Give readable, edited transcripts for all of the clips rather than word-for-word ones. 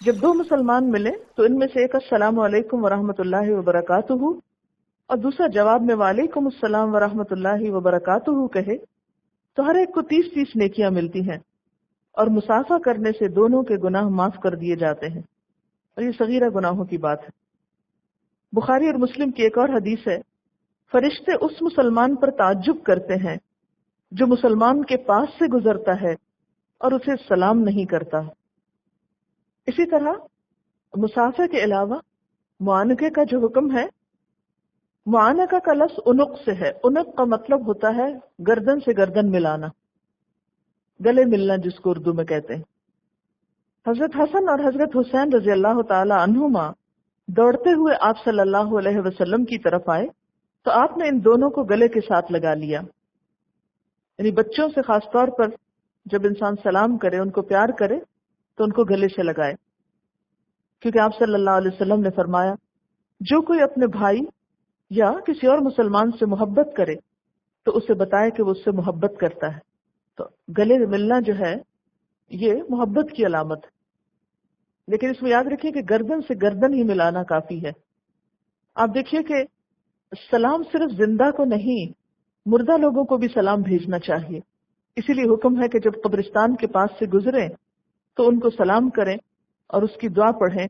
جب دو مسلمان ملے تو ان میں سے ایک السلام علیکم ورحمۃ اللہ وبرکاتہ اور دوسرا جواب میں وعلیکم السلام ورحمۃ اللہ وبرکاتہ کہے تو ہر ایک کو 30 نیکیاں ملتی ہیں اور مصافحہ کرنے سے دونوں کے گناہ معاف کر دیے جاتے ہیں، اور یہ صغیرہ گناہوں کی بات ہے۔ بخاری اور مسلم کی ایک اور حدیث ہے، فرشتے اس مسلمان پر تعجب کرتے ہیں جو مسلمان کے پاس سے گزرتا ہے اور اسے سلام نہیں کرتا۔ اسی طرح مصافحہ کے علاوہ معانقے کا جو حکم ہے، معانقہ کا لفظ عنق سے ہے۔ عنق کا مطلب ہوتا ہے گردن سے گردن ملانا، گلے ملنا جس کو اردو میں کہتے ہیں۔ حضرت حسن اور حضرت حسین رضی اللہ تعالی عنہما دوڑتے ہوئے آپ صلی اللہ علیہ وسلم کی طرف آئے تو آپ نے ان دونوں کو گلے کے ساتھ لگا لیا۔ یعنی بچوں سے خاص طور پر جب انسان سلام کرے، ان کو پیار کرے تو ان کو گلے سے لگائے، کیونکہ آپ صلی اللہ علیہ وسلم نے فرمایا جو کوئی اپنے بھائی یا کسی اور مسلمان سے محبت کرے تو اسے بتائے کہ وہ اس سے محبت کرتا ہے۔ تو گلے ملنا جو ہے یہ محبت کی علامت ہے، لیکن اس میں یاد رکھیے کہ گردن سے گردن ہی ملانا کافی ہے۔ آپ دیکھیے کہ سلام صرف زندہ کو نہیں، مردہ لوگوں کو بھی سلام بھیجنا چاہیے۔ اسی لیے حکم ہے کہ جب قبرستان کے پاس سے گزریں تو ان کو سلام کریں اور اس کی دعا پڑھیں،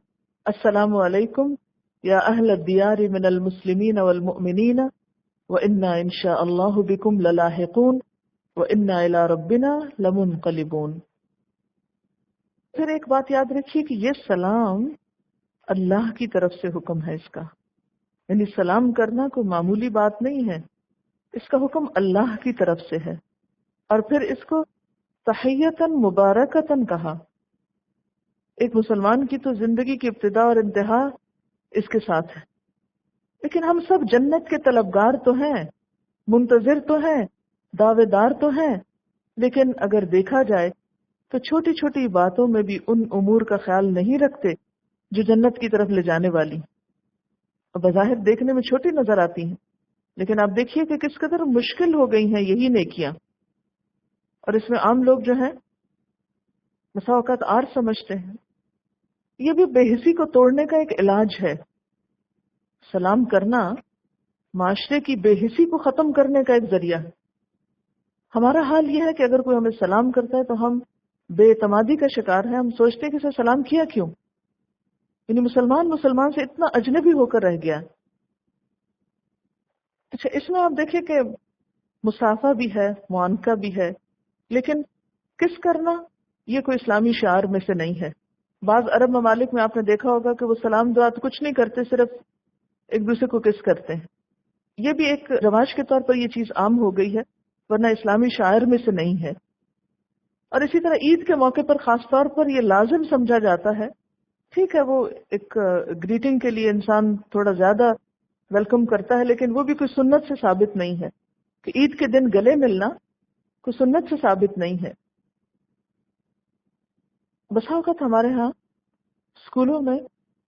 السلام علیکم یا اہل الدیار من المسلمین والمؤمنین وإنا ان شاء اللہ بکم للاحقون وإنا الی ربنا لمنقلبون۔ پھر ایک بات یاد رکھیے کہ یہ سلام اللہ کی طرف سے حکم ہے، اس کا یعنی سلام کرنا کوئی معمولی بات نہیں ہے، اس کا حکم اللہ کی طرف سے ہے۔ اور پھر اس کو تحیتاً مبارکتاً کہا۔ ایک مسلمان کی تو زندگی کی ابتدا اور انتہا اس کے ساتھ ہے، لیکن ہم سب جنت کے طلبگار تو ہیں، منتظر تو ہیں، دعوے دار تو ہیں، لیکن اگر دیکھا جائے تو چھوٹی چھوٹی باتوں میں بھی ان امور کا خیال نہیں رکھتے جو جنت کی طرف لے جانے والی، اور بظاہر دیکھنے میں چھوٹی نظر آتی ہیں، لیکن آپ دیکھیے کہ کس قدر مشکل ہو گئی ہیں یہی نیکیاں۔ اور اس میں عام لوگ جو ہیں بسا اوقات آر سمجھتے ہیں، یہ بھی بے حسی کو توڑنے کا ایک علاج ہے۔ سلام کرنا معاشرے کی بے حسی کو ختم کرنے کا ایک ذریعہ ہے۔ ہمارا حال یہ ہے کہ اگر کوئی ہمیں سلام کرتا ہے تو ہم بے اعتمادی کا شکار ہیں، ہم سوچتے ہیں کہ اسے سلام کیا کیوں، یعنی مسلمان سے اتنا اجنبی ہو کر رہ گیا۔ اچھا، اس میں آپ دیکھیں کہ مصافحہ بھی ہے، معانقہ بھی ہے، لیکن کس کرنا یہ کوئی اسلامی شعار میں سے نہیں ہے۔ بعض عرب ممالک میں آپ نے دیکھا ہوگا کہ وہ سلام دعا تو کچھ نہیں کرتے، صرف ایک دوسرے کو کس کرتے ہیں۔ یہ بھی ایک رواج کے طور پر یہ چیز عام ہو گئی ہے، ورنہ اسلامی شاعر میں سے نہیں ہے۔ اور اسی طرح عید کے موقع پر خاص طور پر یہ لازم سمجھا جاتا ہے، ٹھیک ہے وہ ایک گریٹنگ کے لیے انسان تھوڑا زیادہ ویلکم کرتا ہے، لیکن وہ بھی کوئی سنت سے ثابت نہیں ہے کہ عید کے دن گلے ملنا کوئی سنت سے ثابت نہیں ہے۔ بسا اوقات ہمارے ہاں اسکولوں میں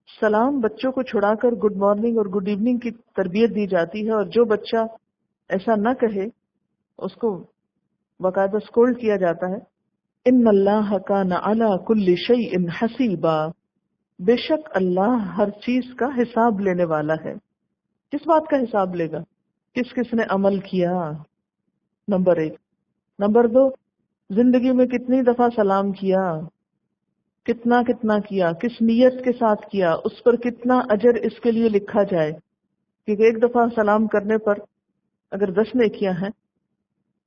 سلام بچوں کو چھڑا کر گڈ مارننگ اور گڈ ایوننگ کی تربیت دی جاتی ہے، اور جو بچہ ایسا نہ کہے اس کو باقاعدہ اسکولڈ کیا جاتا ہے۔ ان اللہ کان علی کل شیء حسیبا، بے شک اللہ ہر چیز کا حساب لینے والا ہے۔ کس بات کا حساب لے گا؟ کس کس نے عمل کیا، نمبر 1۔ نمبر 2، زندگی میں کتنی دفعہ سلام کیا، کتنا کیا، کس نیت کے ساتھ کیا، اس پر کتنا اجر اس کے لیے لکھا جائے، کیونکہ ایک دفعہ سلام کرنے پر اگر 10 نیکیاں ہیں،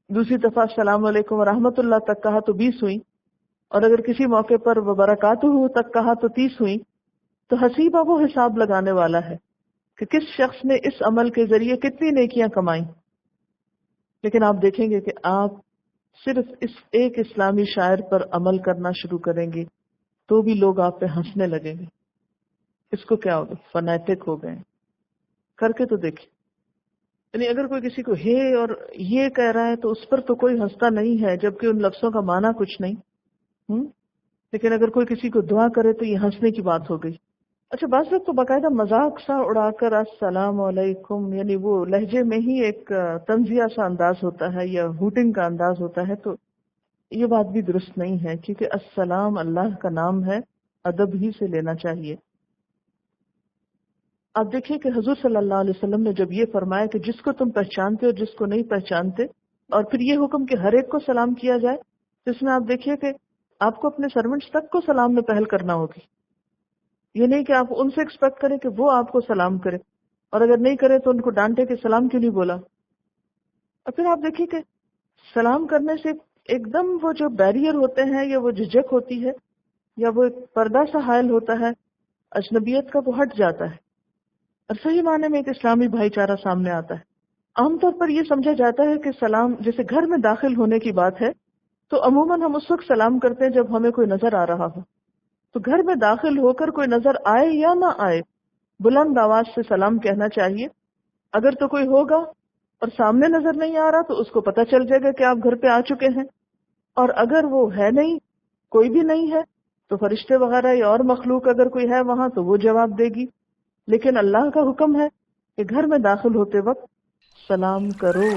دوسری دفعہ السلام علیکم ورحمۃ اللہ تک کہا تو 20 ہوئی، اور اگر کسی موقع پر وبرکاتہ تک کہا تو 30 ہوئی۔ تو حسیبہ وہ حساب لگانے والا ہے کہ کس شخص نے اس عمل کے ذریعے کتنی نیکیاں کمائیں۔ لیکن آپ دیکھیں گے کہ آپ صرف اس ایک اسلامی شاعر پر عمل کرنا شروع کریں گے تو بھی لوگ آپ پہ ہنسنے لگیں گے، اس کو کیا ہوگا، فنیٹک ہو گئے۔ کر کے تو دیکھیں، یعنی اگر کوئی کسی کو ہے اور یہ کہہ رہا ہے تو اس پر تو کوئی ہنستا نہیں ہے، جبکہ ان لفظوں کا معنی کچھ نہیں۔ لیکن اگر کوئی کسی کو دعا کرے تو یہ ہنسنے کی بات ہو گئی۔ اچھا، بعض لوگ تو باقاعدہ مذاق سا اڑا کر السلام علیکم، یعنی وہ لہجے میں ہی ایک طنزیہ سا انداز ہوتا ہے یا ہوٹنگ کا انداز ہوتا ہے، تو یہ بات بھی درست نہیں ہے، کیونکہ السلام اللہ کا نام ہے ادب ہی سے لینا چاہیے۔ آپ دیکھیے کہ حضور صلی اللہ علیہ وسلم نے جب یہ فرمایا کہ جس کو تم پہچانتے ہو جس کو نہیں پہچانتے، اور پھر یہ حکم کہ ہر ایک کو سلام کیا جائے، تو اس میں آپ دیکھیے کہ آپ کو اپنے سرونٹس تک کو سلام میں پہل کرنا ہوگی۔ یہ نہیں کہ آپ ان سے ایکسپیکٹ کریں کہ وہ آپ کو سلام کرے، اور اگر نہیں کرے تو ان کو ڈانٹے کہ سلام کیوں نہیں بولا۔ اور پھر آپ دیکھیے کہ سلام کرنے سے ایک دم وہ جو بیریئر ہوتے ہیں یا وہ جھجک ہوتی ہے یا وہ ایک پردہ سا حائل ہوتا ہے اجنبیت کا، وہ ہٹ جاتا ہے اور صحیح معنی میں ایک اسلامی بھائی چارہ سامنے آتا ہے۔ عام طور پر یہ سمجھا جاتا ہے کہ سلام جیسے گھر میں داخل ہونے کی بات ہے تو عموماً ہم اس وقت سلام کرتے ہیں جب ہمیں کوئی نظر آ رہا ہو۔ تو گھر میں داخل ہو کر کوئی نظر آئے یا نہ آئے، بلند آواز سے سلام کہنا چاہیے۔ اگر تو کوئی ہوگا اور سامنے نظر نہیں آ رہا تو اس کو پتہ چل جائے گا کہ آپ گھر پہ آ چکے ہیں، اور اگر وہ ہے نہیں، کوئی بھی نہیں ہے، تو فرشتے وغیرہ یا اور مخلوق اگر کوئی ہے وہاں تو وہ جواب دے گی۔ لیکن اللہ کا حکم ہے کہ گھر میں داخل ہوتے وقت سلام کرو۔